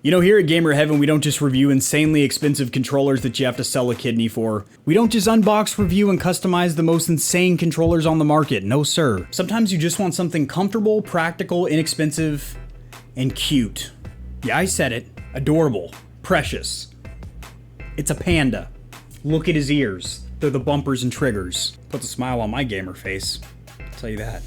You know, here at Gamer Heaven, we don't just review insanely expensive controllers that you have to sell a kidney for. We don't just unbox, review, and customize the most insane controllers on the market. No, sir. Sometimes you just want something comfortable, practical, inexpensive, and cute. Yeah, I said it. Adorable. Precious. It's a panda. Look at his ears. They're the bumpers and triggers. Puts a smile on my gamer face. I'll tell you that.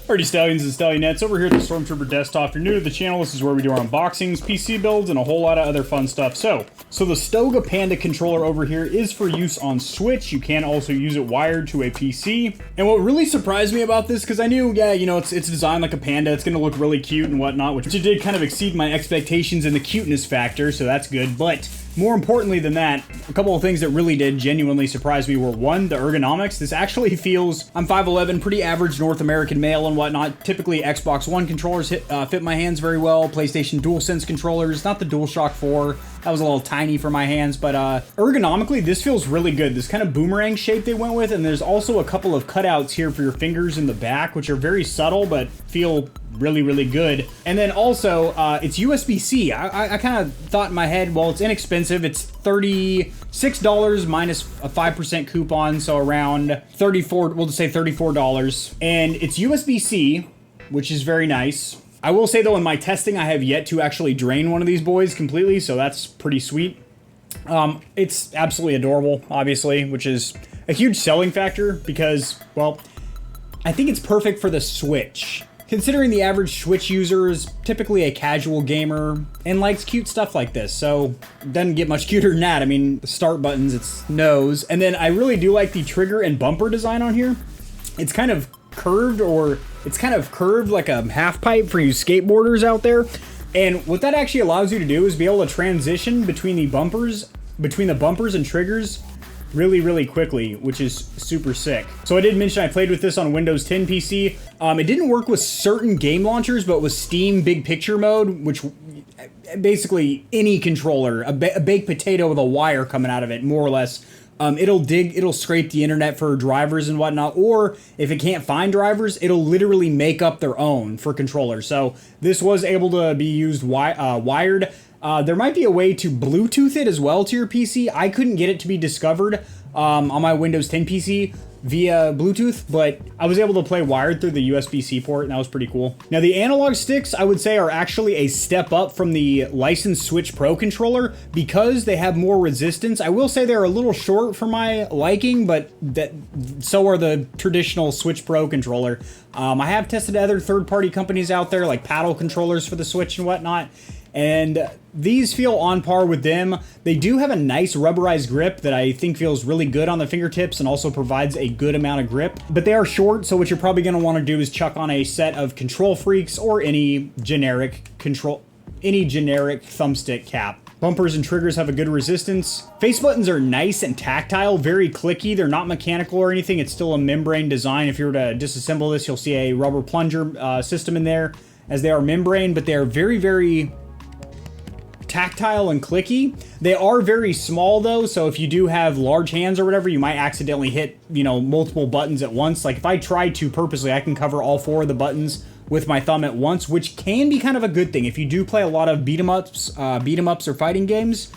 Alrighty, Stallions and Stallionettes, over here at the Stormtrooper Desktop. If you're new to the channel, this is where we do our unboxings, PC builds, and a whole lot of other fun stuff. So the Stoga Panda Controller over here is for use on Switch. You can also use it wired to a PC. And what really surprised me about this, because I knew, yeah, you know, it's designed like a panda, it's gonna look really cute and whatnot, which it did kind of exceed my expectations in the cuteness factor, so that's good. But more importantly than that, a couple of things that really did genuinely surprise me were, one, the ergonomics. This actually feels, I'm 5'11", pretty average North American male and whatnot. Typically Xbox One controllers fit my hands very well. PlayStation DualSense controllers, not the DualShock 4. That was a little tiny for my hands, but ergonomically, this feels really good. This kind of boomerang shape they went with, and there's also a couple of cutouts here for your fingers in the back, which are very subtle, but feel really, really good. And then also, it's USB-C. I kind of thought in my head, well, it's inexpensive. It's $36 minus a 5% coupon, so around $34, we'll just say $34. And it's USB-C, which is very nice. I will say though, in my testing, I have yet to actually drain one of these boys completely, so that's pretty sweet. It's absolutely adorable, obviously, which is a huge selling factor because, well, I think it's perfect for the Switch. Considering the average Switch user is typically a casual gamer and likes cute stuff like this, so it doesn't get much cuter than that. I mean, the start buttons, its nose, and then I really do like the trigger and bumper design on here. It's kind of curved, or it's kind of curved like a half pipe for you skateboarders out there. And what that actually allows you to do is be able to transition between the bumpers and triggers really, really quickly, which is super sick. So I did mention I played with this on Windows 10 PC. It didn't work with certain game launchers, but with Steam Big Picture mode, which basically any controller, a baked potato with a wire coming out of it, more or less, it'll scrape the internet for drivers and whatnot, or if it can't find drivers, it'll literally make up their own for controllers. So this was able to be used wired. There might be a way to Bluetooth it as well to your PC. I couldn't get it to be discovered on my Windows 10 PC via Bluetooth, but I was able to play wired through the USB-C port, and that was pretty cool. Now, the analog sticks, I would say, are actually a step up from the licensed Switch Pro controller because they have more resistance. I will say they're a little short for my liking, but so are the traditional Switch Pro controller. I have tested other third-party companies out there, like paddle controllers for the Switch and whatnot, and these feel on par with them. They do have a nice rubberized grip that I think feels really good on the fingertips and also provides a good amount of grip, but they are short, so what you're probably going to want to do is chuck on a set of Control Freaks or any generic thumbstick cap. Bumpers and triggers have a good resistance. Face buttons are nice and tactile, very clicky. They're not mechanical or anything. It's still a membrane design. If you were to disassemble this, you'll see a rubber plunger system in there, as they are membrane, but they are very, very tactile and clicky. They are very small though, so if you do have large hands or whatever, you might accidentally hit, you know, multiple buttons at once. Like if I try to purposely, I can cover all 4 of the buttons with my thumb at once, which can be kind of a good thing. If you do play a lot of beat 'em ups or fighting games,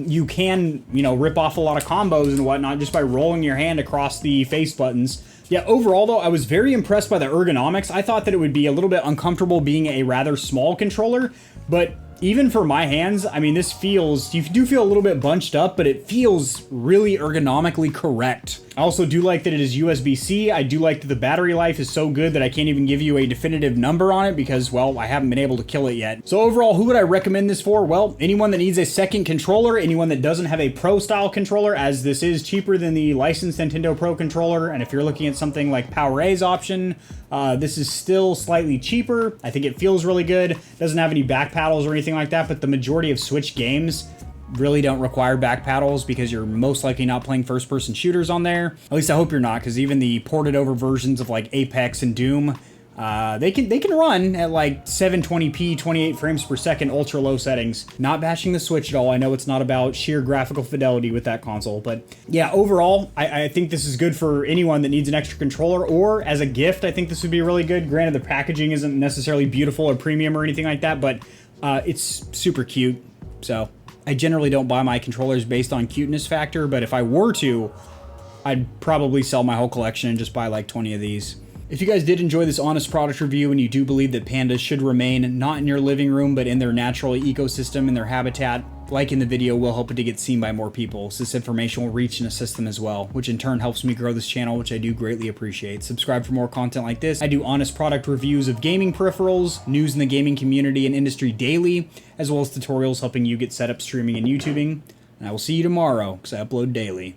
you can, you know, rip off a lot of combos and whatnot just by rolling your hand across the face buttons. Yeah, overall though, I was very impressed by the ergonomics. I thought that it would be a little bit uncomfortable being a rather small controller, but even for my hands, I mean, this feels, you do feel a little bit bunched up, but it feels really ergonomically correct. I also do like that it is USB-C. I do like that the battery life is so good that I can't even give you a definitive number on it because, well, I haven't been able to kill it yet. So overall, who would I recommend this for? Well, anyone that needs a second controller, anyone that doesn't have a Pro style controller, as this is cheaper than the licensed Nintendo Pro controller. And if you're looking at something like PowerA's option, this is still slightly cheaper. I think it feels really good. Doesn't have any back paddles or anything like that, but the majority of Switch games really don't require back paddles because you're most likely not playing first-person shooters on there. At least I hope you're not, because even the ported over versions of like Apex and Doom They can run at like 720p, 28 frames per second, ultra low settings. Not bashing the Switch at all. I know it's not about sheer graphical fidelity with that console, but yeah, overall, I think this is good for anyone that needs an extra controller, or as a gift, I think this would be really good. Granted, the packaging isn't necessarily beautiful or premium or anything like that, but it's super cute. So I generally don't buy my controllers based on cuteness factor, but if I were to, I'd probably sell my whole collection and just buy like 20 of these. If you guys did enjoy this honest product review and you do believe that pandas should remain not in your living room but in their natural ecosystem, in their habitat, liking the video will help it to get seen by more people, so this information will reach and assist them as well, which in turn helps me grow this channel, which I do greatly appreciate. Subscribe for more content like this. I do honest product reviews of gaming peripherals, news in the gaming community and industry daily, as well as tutorials helping you get set up streaming and YouTubing. And I will see you tomorrow, because I upload daily.